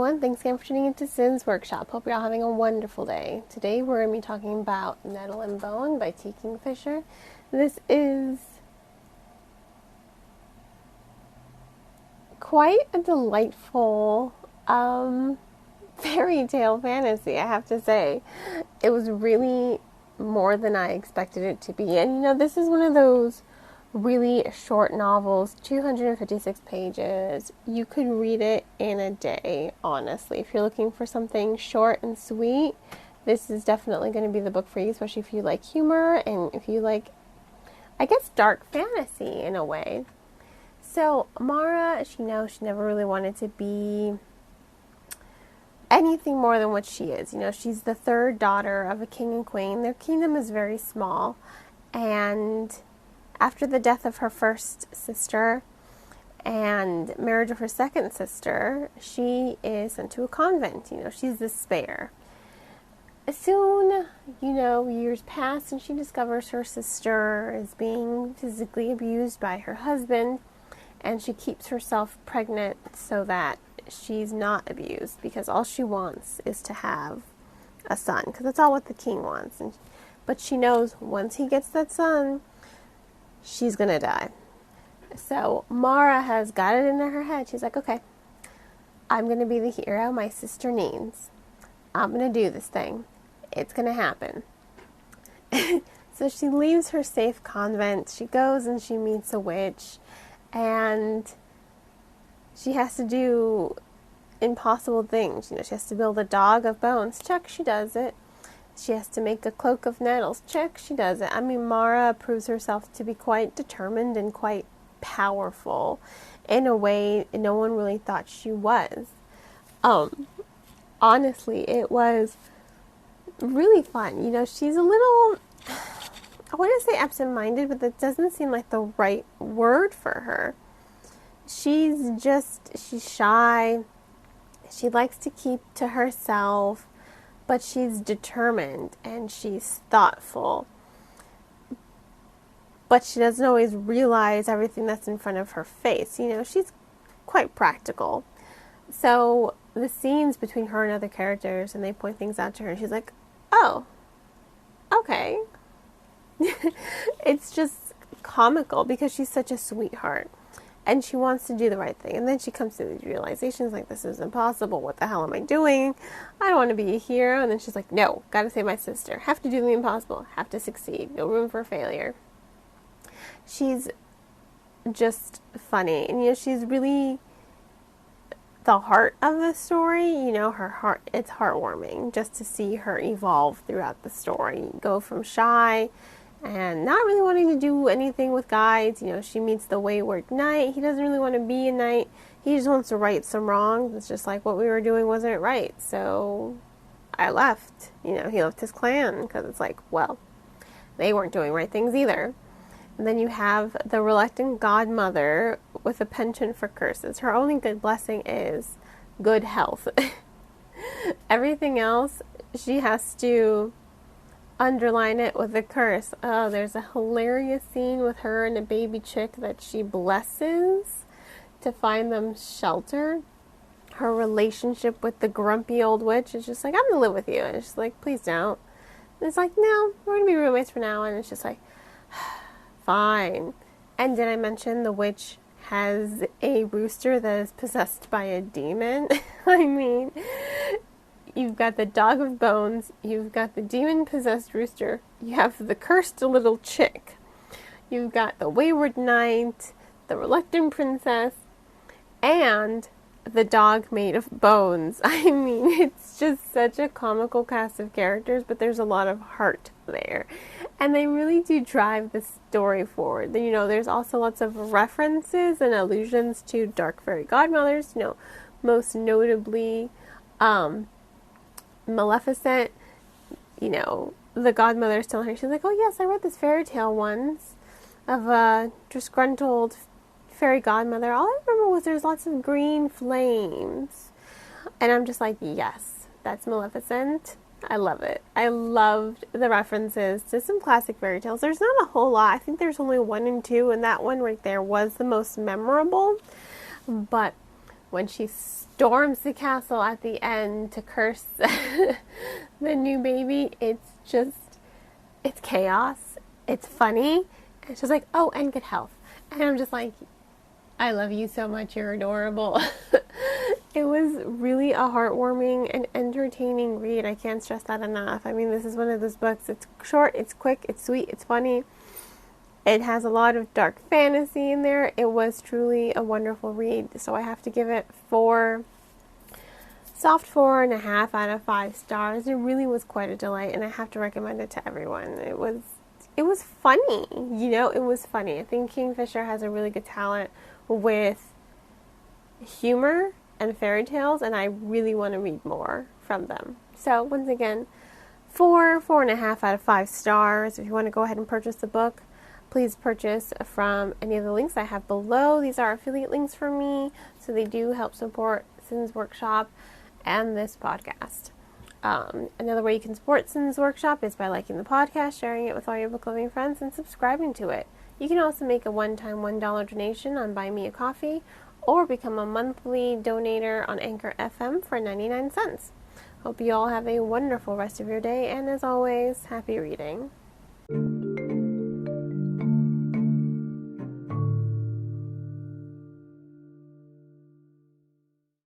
everyone. Thanks again for tuning into Sin's Workshop. Hope you're all having a wonderful day. Today we're going to be talking about Nettle and Bone by T. Kingfisher. This is quite a delightful fairy tale fantasy, I have to say. It was really more than I expected it to be. And this is one of those really short novels, 256 pages. You could read it in a day, honestly. If you're looking for something short and sweet, this is definitely going to be the book for you, especially if you like humor and if you like, I guess, dark fantasy in a way. So Mara, she never really wanted to be anything more than what she is. She's the third daughter of a king and queen. Their kingdom is very small, and after the death of her first sister and marriage of her second sister, she is sent to a convent. She's the spare. Soon, years pass and she discovers her sister is being physically abused by her husband, and she keeps herself pregnant so that she's not abused, because all she wants is to have a son, because that's all what the king wants. But she knows once he gets that son, she's gonna die. So Mara has got it into her head. She's like, okay, I'm gonna be the hero my sister needs. I'm gonna do this thing. It's gonna happen. So she leaves her safe convent. She goes and she meets a witch, and she has to do impossible things. She has to build a dog of bones. Check, she does it. She has to make a cloak of nettles. Check, she does it. Mara proves herself to be quite determined and quite powerful in a way no one really thought she was. Honestly, it was really fun. She's a little, I want to say absent-minded, but that doesn't seem like the right word for her. She's shy. She likes to keep to herself. But she's determined and she's thoughtful. But she doesn't always realize everything that's in front of her face. She's quite practical. So the scenes between her and other characters, and they point things out to her, and she's like, oh, okay. It's just comical because she's such a sweetheart. And she wants to do the right thing. And then she comes to these realizations like, this is impossible. What the hell am I doing? I don't want to be a hero. And then she's like, no, gotta save my sister. Have to do the impossible. Have to succeed. No room for failure. She's just funny. And, she's really the heart of the story. Her heart, it's heartwarming just to see her evolve throughout the story. Go from shy and not really wanting to do anything with guides. She meets the wayward knight. He doesn't really want to be a knight. He just wants to right some wrongs. It's just like, what we were doing wasn't right, so I left. He left his clan because it's like, well, they weren't doing right things either. And then you have the reluctant godmother with a penchant for curses. Her only good blessing is good health. Everything else, she has to underline it with a curse. Oh, there's a hilarious scene with her and a baby chick that she blesses to find them shelter. Her relationship with the grumpy old witch is just like, I'm gonna live with you. And she's like, please don't. And it's like, no, we're gonna be roommates for now. And it's just like, fine. And did I mention the witch has a rooster that is possessed by a demon? You've got the dog of bones, you've got the demon-possessed rooster, you have the cursed little chick, you've got the wayward knight, the reluctant princess, and the dog made of bones. It's just such a comical cast of characters, but there's a lot of heart there. And they really do drive the story forward. There's also lots of references and allusions to dark fairy godmothers, most notably, Maleficent. The godmother's telling her, she's like, oh yes, I read this fairy tale once of a disgruntled fairy godmother. All I remember was there's lots of green flames. And I'm just like, yes, that's Maleficent. I love it. I loved the references to some classic fairy tales. There's not a whole lot. I think there's only 1 and 2, and that one right there was the most memorable. But when she storms the castle at the end to curse the new baby, it's chaos. It's funny. And she's like, oh, and good health. And I'm just like, I love you so much. You're adorable. It was really a heartwarming and entertaining read. I can't stress that enough. I mean, this is one of those books. It's short, it's quick, it's sweet, it's funny. It has a lot of dark fantasy in there. It was truly a wonderful read. So I have to give it soft 4.5 out of 5 stars. It really was quite a delight, and I have to recommend it to everyone. It was funny. It was funny. I think Kingfisher has a really good talent with humor and fairy tales, and I really want to read more from them. So once again, 4.5 out of 5 stars. If you want to go ahead and purchase the book, please purchase from any of the links I have below. These are affiliate links for me, so they do help support Sin's Workshop and this podcast. Another way you can support Sin's Workshop is by liking the podcast, sharing it with all your book-loving friends, and subscribing to it. You can also make a one-time $1 donation on Buy Me a Coffee, or become a monthly donator on Anchor FM for 99 cents. Hope you all have a wonderful rest of your day, and as always, happy reading.